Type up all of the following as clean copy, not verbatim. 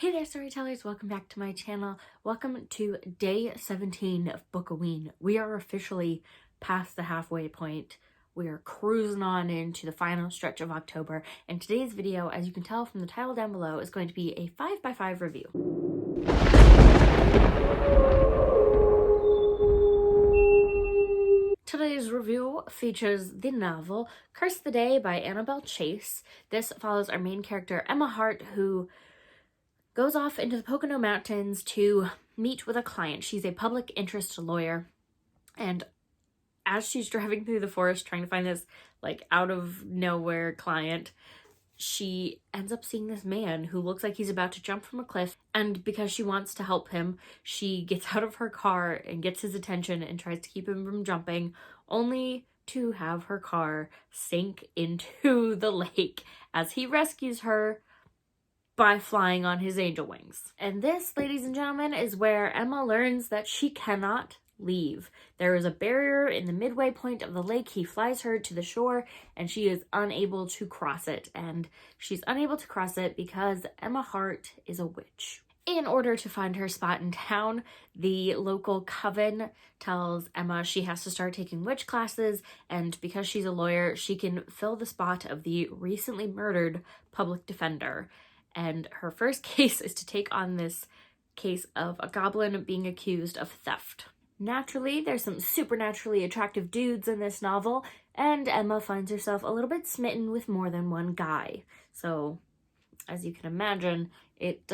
Hey there, storytellers! Welcome back to my channel. Welcome to day 17 of Bookoween. We are officially past the halfway point. We are cruising on into the final stretch of October, and today's video, as you can tell from the title down below, is going to be a 5x5 review. Today's review features the novel Curse the Day by Annabelle Chase. This follows our main character, Emma Hart, who goes off into the Pocono Mountains to meet with a client. She's a public interest lawyer, and as she's driving through the forest trying to find this out of nowhere client, she ends up seeing this man who looks like he's about to jump from a cliff, and because she wants to help him, she gets out of her car and gets his attention and tries to keep him from jumping, only to have her car sink into the lake as he rescues her by flying on his angel wings. And this, ladies and gentlemen, is where Emma learns that she cannot leave. There is a barrier in the midway point of the lake. He flies her to the shore and she is unable to cross it. And she's unable to cross it because Emma Hart is a witch. In order to find her spot in town, the local coven tells Emma she has to start taking witch classes, and because she's a lawyer, she can fill the spot of the recently murdered public defender. And her first case is to take on this case of a goblin being accused of theft. Naturally, there's some supernaturally attractive dudes in this novel, and Emma finds herself a little bit smitten with more than one guy. So, as you can imagine, it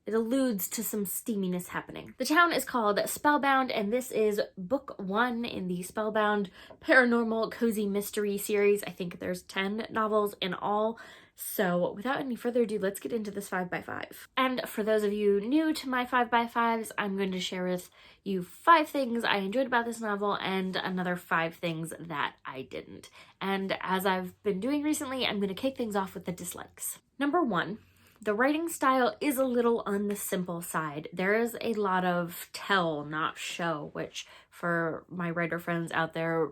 alludes to some steaminess happening. The town is called Spellbound, and this is book 1 in the Spellbound Paranormal Cozy Mystery series. I think there's 10 novels in all. So without any further ado, let's get into this 5x5. And for those of you new to my 5x5s, I'm going to share with you 5 things I enjoyed about this novel and another 5 things that I didn't. And as I've been doing recently, I'm going to kick things off with the dislikes. Number 1. The writing style is a little on the simple side. There is a lot of tell, not show, which for my writer friends out there,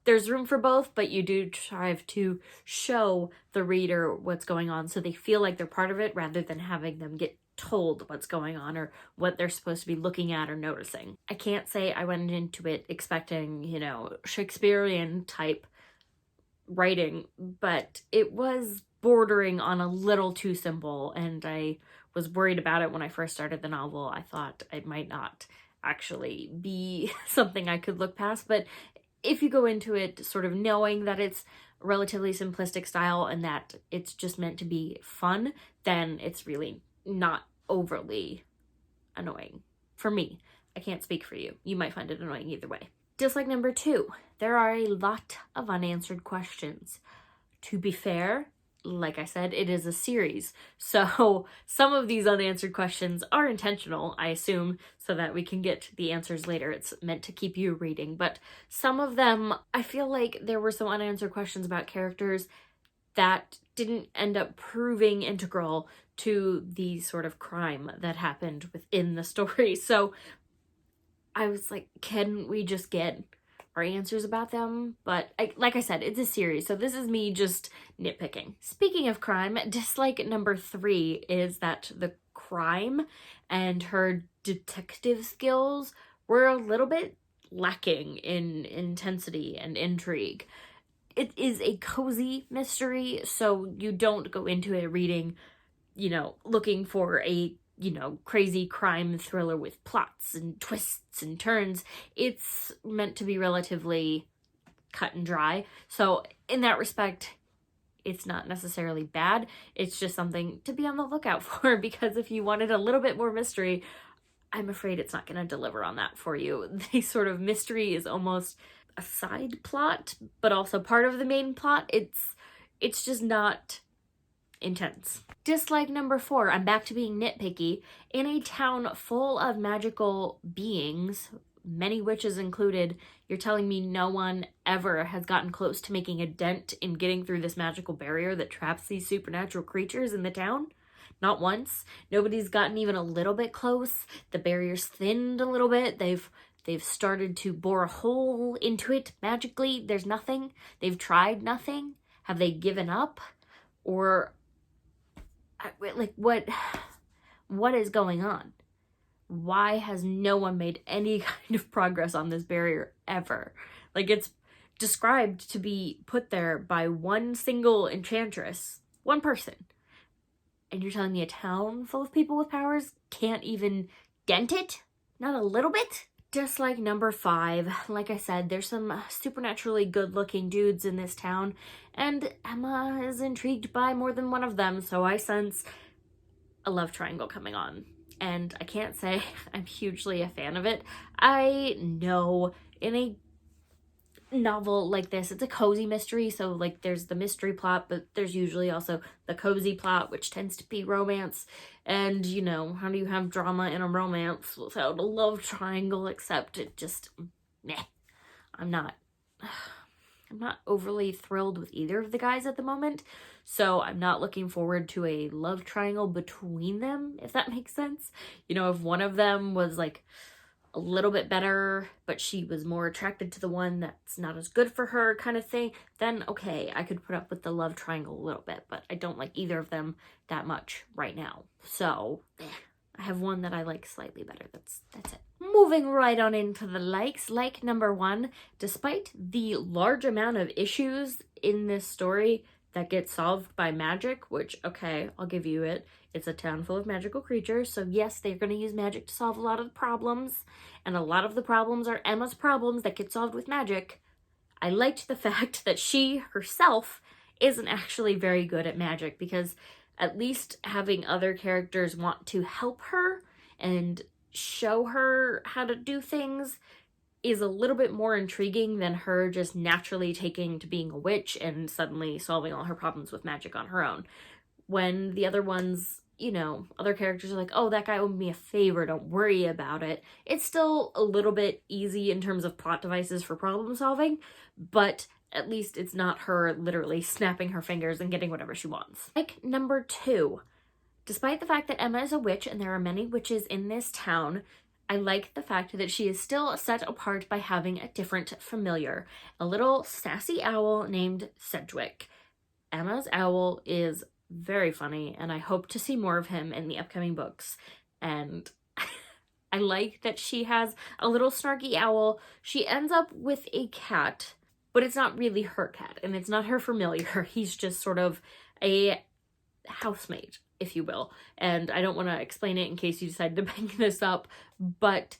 there's room for both, but you do try to show the reader what's going on so they feel like they're part of it rather than having them get told what's going on or what they're supposed to be looking at or noticing. I can't say I went into it expecting, Shakespearean type writing, but it was bordering on a little too simple, and I was worried about it when I first started the novel. I thought it might not actually be something I could look past, but if you go into it sort of knowing that it's a relatively simplistic style and that it's just meant to be fun, then it's really not overly annoying. For me. I can't speak for you. You might find it annoying either way. Dislike number 2. There are a lot of unanswered questions. To be fair, like I said, it is a series, so some of these unanswered questions are intentional, I assume, so that we can get the answers later. It's meant to keep you reading, but some of them, I feel like there were some unanswered questions about characters that didn't end up proving integral to the sort of crime that happened within the story. So I was like, can we just get our answers about them? But like I said, it's a series, so this is me just nitpicking. Speaking of crime, dislike number 3 is that the crime and her detective skills were a little bit lacking in intensity and intrigue. It is a cozy mystery, so you don't go into it reading, looking for a crazy crime thriller with plots and twists and turns. It's meant to be relatively cut and dry. So in that respect, it's not necessarily bad. It's just something to be on the lookout for, because if you wanted a little bit more mystery, I'm afraid it's not going to deliver on that for you. The sort of mystery is almost a side plot, but also part of the main plot. It's just not intense. Dislike number 4, I'm back to being nitpicky. In a town full of magical beings, many witches included, you're telling me no one ever has gotten close to making a dent in getting through this magical barrier that traps these supernatural creatures in the town? Not once. Nobody's gotten even a little bit close. The barrier's thinned a little bit. They've started to bore a hole into it magically. There's nothing. They've tried nothing. Have they given up? Or like, what is going on? Why has no one made any kind of progress on this barrier ever? Like, it's described to be put there by one single enchantress, one person. And you're telling me a town full of people with powers can't even dent it? Not a little bit? Just like number 5, like I said, there's some supernaturally good-looking dudes in this town, and Emma is intrigued by more than one of them, so I sense a love triangle coming on. And I can't say I'm hugely a fan of it. I know in a novel like this, it's a cozy mystery, so like there's the mystery plot, but there's usually also the cozy plot, which tends to be romance. And you know, how do you have drama in a romance without a love triangle? Except it just meh. I'm not overly thrilled with either of the guys at the moment, so I'm not looking forward to a love triangle between them, if that makes sense. You know, if one of them was like a little bit better, but she was more attracted to the one that's not as good for her kind of thing, then okay, I could put up with the love triangle a little bit, but I don't like either of them that much right now. So, I have one that I like slightly better. That's it. Moving right on into the likes. Like number 1, despite the large amount of issues in this story that get solved by magic, which, okay, I'll give you it. It's a town full of magical creatures, so yes, they're going to use magic to solve a lot of the problems, and a lot of the problems are Emma's problems that get solved with magic. I liked the fact that she herself isn't actually very good at magic, because at least having other characters want to help her and show her how to do things is a little bit more intriguing than her just naturally taking to being a witch and suddenly solving all her problems with magic on her own. When the other ones, you know, other characters are like, oh, that guy owed me a favor, don't worry about it. It's still a little bit easy in terms of plot devices for problem solving, but at least it's not her literally snapping her fingers and getting whatever she wants. Like number 2, despite the fact that Emma is a witch and there are many witches in this town, I like the fact that she is still set apart by having a different familiar, a little sassy owl named Sedgwick. Emma's owl is very funny, and I hope to see more of him in the upcoming books. And I like that she has a little snarky owl. She ends up with a cat, but it's not really her cat, and it's not her familiar. He's just sort of a housemate, if you will. And I don't want to explain it in case you decide to bang this up, but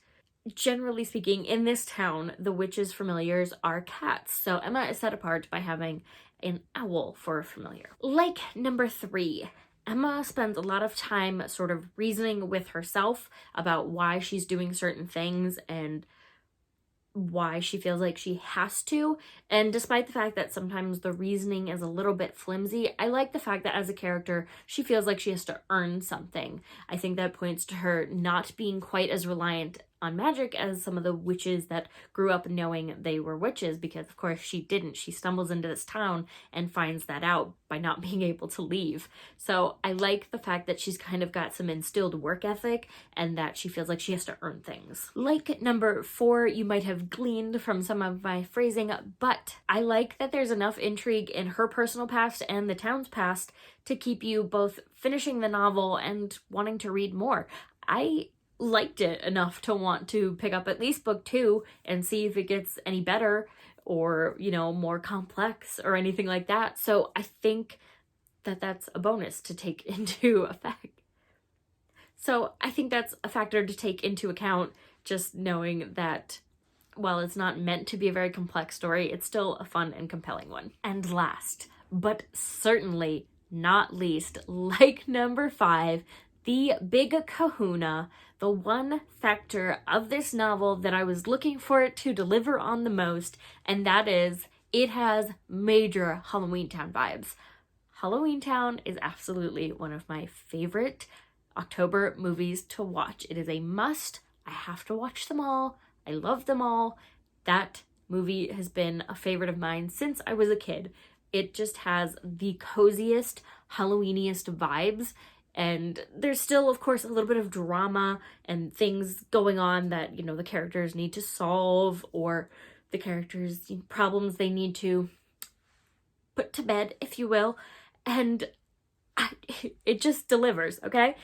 generally speaking, in this town, the witches' familiars are cats. So Emma is set apart by having an owl for a familiar. Like number 3, Emma spends a lot of time sort of reasoning with herself about why she's doing certain things and why she feels like she has to. And despite the fact that sometimes the reasoning is a little bit flimsy, I like the fact that as a character, she feels like she has to earn something. I think that points to her not being quite as reliant on magic as some of the witches that grew up knowing they were witches, because of course she didn't. She stumbles into this town and finds that out by not being able to leave. So I like the fact that she's kind of got some instilled work ethic and that she feels like she has to earn things. Like number 4, you might have gleaned from some of my phrasing, but I like that there's enough intrigue in her personal past and the town's past to keep you both finishing the novel and wanting to read more. I liked it enough to want to pick up at least book 2 and see if it gets any better or, you know, more complex or anything like that. So I think that that's a bonus to take into effect. So I think that's a factor to take into account, just knowing that while it's not meant to be a very complex story, it's still a fun and compelling one. And last, but certainly not least, like number 5, the big kahuna, the one factor of this novel that I was looking for it to deliver on the most, and that is it has major Halloweentown vibes. Halloweentown is absolutely one of my favorite October movies to watch. It is a must. I have to watch them all. I love them all. That movie has been a favorite of mine since I was a kid. It just has the coziest, Halloweeniest vibes. And there's still, of course, a little bit of drama and things going on that, you know, the characters need to solve, or the characters' problems they need to put to bed, if you will. And it just delivers, okay?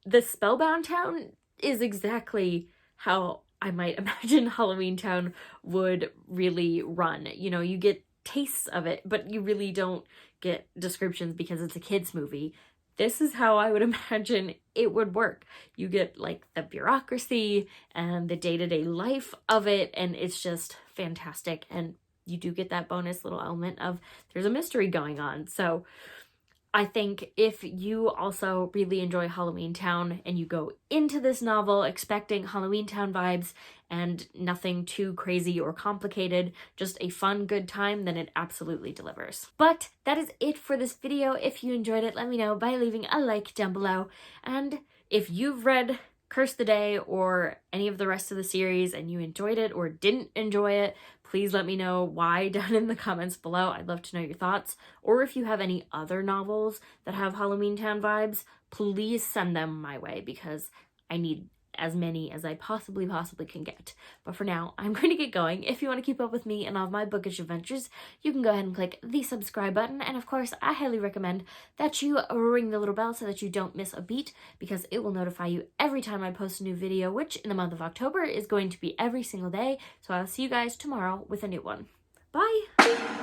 The Spellbound Town is exactly how I might imagine Halloweentown would really run. You know, you get tastes of it, but you really don't get descriptions because it's a kid's movie. This is how I would imagine it would work. You get like the bureaucracy and the day-to-day life of it, and it's just fantastic. And you do get that bonus little element of there's a mystery going on. So I think if you also really enjoy Halloweentown and you go into this novel expecting Halloweentown vibes and nothing too crazy or complicated, just a fun, good time, then it absolutely delivers. But that is it for this video. If you enjoyed it, let me know by leaving a like down below. And if you've read Curse the Day or any of the rest of the series and you enjoyed it or didn't enjoy it, please let me know why down in the comments below. I'd love to know your thoughts. Or if you have any other novels that have Halloweentown vibes, please send them my way because I need as many as I possibly can get. But for now, I'm going to get going. If you want to keep up with me and all of my bookish adventures, you can go ahead and click the subscribe button. And of course, I highly recommend that you ring the little bell so that you don't miss a beat, because it will notify you every time I post a new video, which in the month of October is going to be every single day. So I'll see you guys tomorrow with a new one. Bye!